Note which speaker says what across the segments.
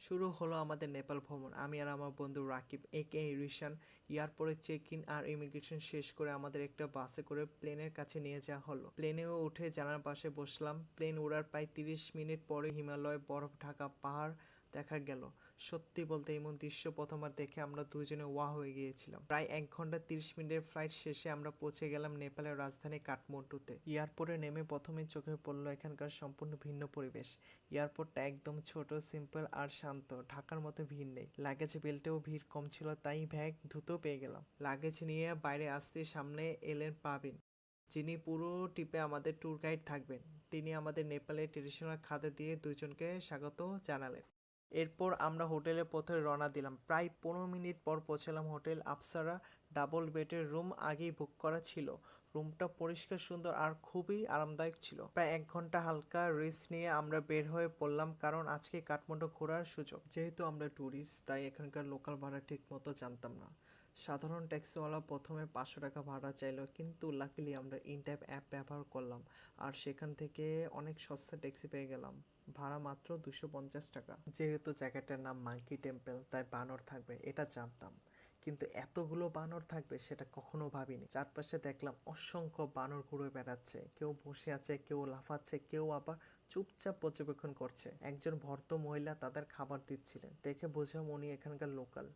Speaker 1: শুরু হলো আমাদের নেপাল ভ্রমণ। আমি আর আমার বন্ধু রাকিব একে রিশান এয়ারপোর্টে চেক ইন আর ইমিগ্রেশন শেষ করে আমাদের একটা বাসে করে প্লেনের কাছে নিয়ে যাওয়া হলো। প্লেনেও উঠে জানালার পাশে বসলাম। প্লেন ওড়ার প্রায় 30 মিনিট পরে হিমালয় বরফ ঢাকা পাহাড় দেখা গেল। সত্যি বলতে এমন দৃশ্য প্রথমবার দেখে আমরা দুজনে ওয়াহ হয়ে গিয়েছিলাম। প্রায় 1 ঘন্টা 30 মিনিটের ফ্লাইট শেষে আমরা পৌঁছে গেলাম নেপালের রাজধানী কাঠমান্ডুতে। এয়ারপোর্টে নেমে প্রথমেই চোখে পড়লো এখানকার সম্পূর্ণ ভিন্ন পরিবেশ। এয়ারপোর্টটা একদম ছোট, সিম্পল আর শান্ত। ঢাকার মতো ভিড় নেই, লাগেজ বেল্টেও ভিড় কম ছিল, তাই ব্যাগ দ্রুত পেয়ে গেলাম। লাগেজ নিয়ে বাইরে আসতে সামনে এলেন পাবিন, যিনি পুরো ট্রিপে আমাদের ট্যুর গাইড থাকবেন। তিনি আমাদের নেপালের ট্রেডিশনাল খাদ্য দিয়ে দুজনকে স্বাগত জানালেন। এরপর আমরা হোটেলের পথে রওনা দিলাম। প্রায় 15 মিনিট পর পৌঁছালাম হোটেল আপসারা। ডাবল বেডের রুম আগেই বুক করা ছিল। রুমটা পরিষ্কার, সুন্দর আর খুবই আরামদায়ক ছিল। প্রায় 1 ঘন্টা হালকা রেস্ট নিয়ে আমরা বের হয়ে পড়লাম, কারণ আজকে কাঠমান্ডু ঘোরার সুযোগ। যেহেতু আমরা ট্যুরিস্ট, তাই এখানকার লোকাল ভাড়া ঠিক মতো জানতাম না। সাধারণ ট্যাক্সিওয়ালা প্রথমে 500 টাকা ভাড়া চাইলো, কিন্তু লাকিলি আমরা ইনটাইপ অ্যাপ ব্যবহার করলাম আর সেখান থেকে অনেক সস্তা ট্যাক্সি পেয়ে গেলাম। ভাড়া মাত্র 250 টাকা। যেহেতু জায়গাটার নাম মাঙ্কি টেম্পল, তাই বানর থাকবে এটা জানতাম, কিন্তু এতগুলো বানর থাকবে সেটা কখনো ভাবিনি। চারপাশে দেখলাম অসংখ্য বানর ঘুরে বেড়াচ্ছে, কেউ বসে আছে, কেউ লাফাচ্ছে, কেউ আবার চুপচাপ পর্যবেক্ষণ করছে। একজন ভদ্র মহিলা তাদের খাবার দিচ্ছিলেন, দেখে বুঝলাম উনি এখানকার লোকাল।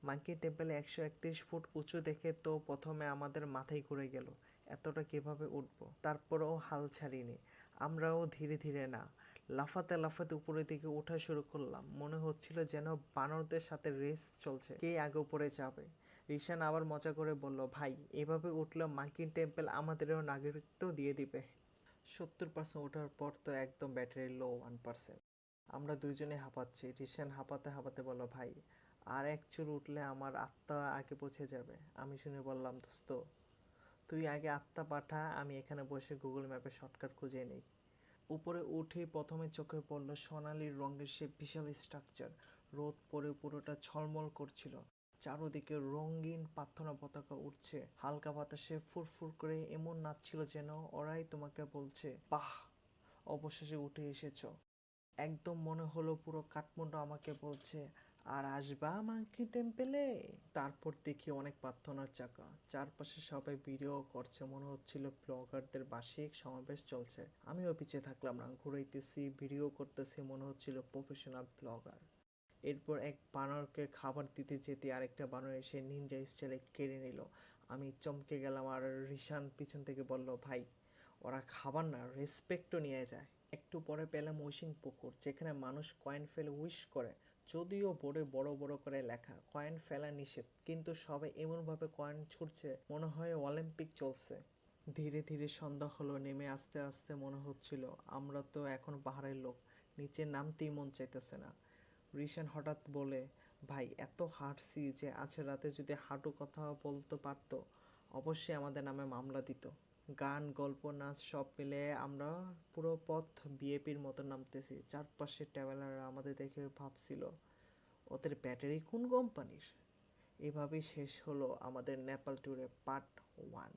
Speaker 1: মাঙ্কি টেম্পলে 131 ফুট উঁচু দেখে তো প্রথমে আমাদের মাথায় ঘুরে গেল, এতটা কিভাবে উঠবো। তারপরেও হাল ছাড়িনি, আমরাও ধীরে ধীরে না, লাফাতে লাফাতে উপরের দিকে ওঠা শুরু করলাম। মনে হচ্ছিল যেন বানরদের সাথে রেস চলছে, কে আগে উপরে যাবে। রিশান আবার মজা করে বলল, ভাই এভাবে উঠলে মাঙ্কি টেম্পল আমাদেরও নাগরিকত্ব দিয়ে দিবে। 70% ওঠার পর তো একদম ব্যাটারি লো 1%। আমরা দুইজনে হাঁপাচ্ছি। রিশান হাঁপাতে হাঁপাতে বলল, ভাই আর এক চুল উঠলে আমার আত্মা আগে পৌঁছে যাবে। আমি শুনে বললাম, দোস্ত তুই আগে আত্মা পাঠা, আমি এখানে বসে গুগল ম্যাপে শর্টকাট খুঁজে নিই। উপরে উঠেই প্রথমে চোখে পড়ল সোনালি রঙের সে বিশাল স্ট্রাকচার। রোদ পরে পুরোটা ঝলমল করছিল। চারদিকে রঙিন প্রার্থনা পতাকা উঠছে, হালকা বাতাসে ফুরফুর করে এমন নাচছিল যেন ওরাই তোমাকে বলছে, বাহ অবশেষে উঠে এসেছো। একদম মনে হলো পুরো কাঠমান্ডু আমাকে বলছে, আর আসবা মাঙ্কি টেম্পেলে। তারপর দেখি অনেক প্রার্থনার চাকা, চারপাশে সবাই ভিডিও করছে, মনে হচ্ছিল ব্লগারদের বার্ষিক সমাবেশ চলছে। আমিও পিছিয়ে থাকলাম না, ঘুরাইতেছি, ভিডিও করতেছি, মনে হচ্ছিল প্রফেশনাল ব্লগার। এরপর এক বানরকে খাবার দিতে যেতে আরেকটা বানর এসে নিনজা স্টাইলে কেড়ে নিল। আমি চমকে গেলাম আর রিশান পিছন থেকে বলল, ভাই ওরা খাবার না, রেসপেক্টও নিয়ে যায়। একটু পরে পেলাম উইশিং পুকুর, যেখানে মানুষ কয়েন ফেলে উইশ করে। যদিও বোর্ডে বড় বড় করে লেখা কয়েন ফেলা নিষেধ, কিন্তু সবাই এমনভাবে কয়েন ছুটছে মনে হয় অলিম্পিক চলছে। ধীরে ধীরে সন্ধ্যা হলো, নেমে আস্তে আস্তে মনে হচ্ছিল আমরা তো এখন পাহাড়ের লোক, নিচে নামতেই মন চাইতেছে না। রিশান হঠাৎ বলে, ভাই এত হাঁটছি যে আজ রাতে যদি হাঁটু কথা বলতে পারতো, অবশ্যই আমাদের নামে মামলা দিত। গান, গল্প, নাচ সব মিলে আমরা পুরো পথ বিএপির মতো নামতেছি। চারপাশে ট্রাভেলাররা আমাদের দেখে ভাবছিল, ওদের ব্যাটারি কোন কোম্পানির। এভাবেই শেষ হলো আমাদের নেপাল ট্যুরে পার্ট 1।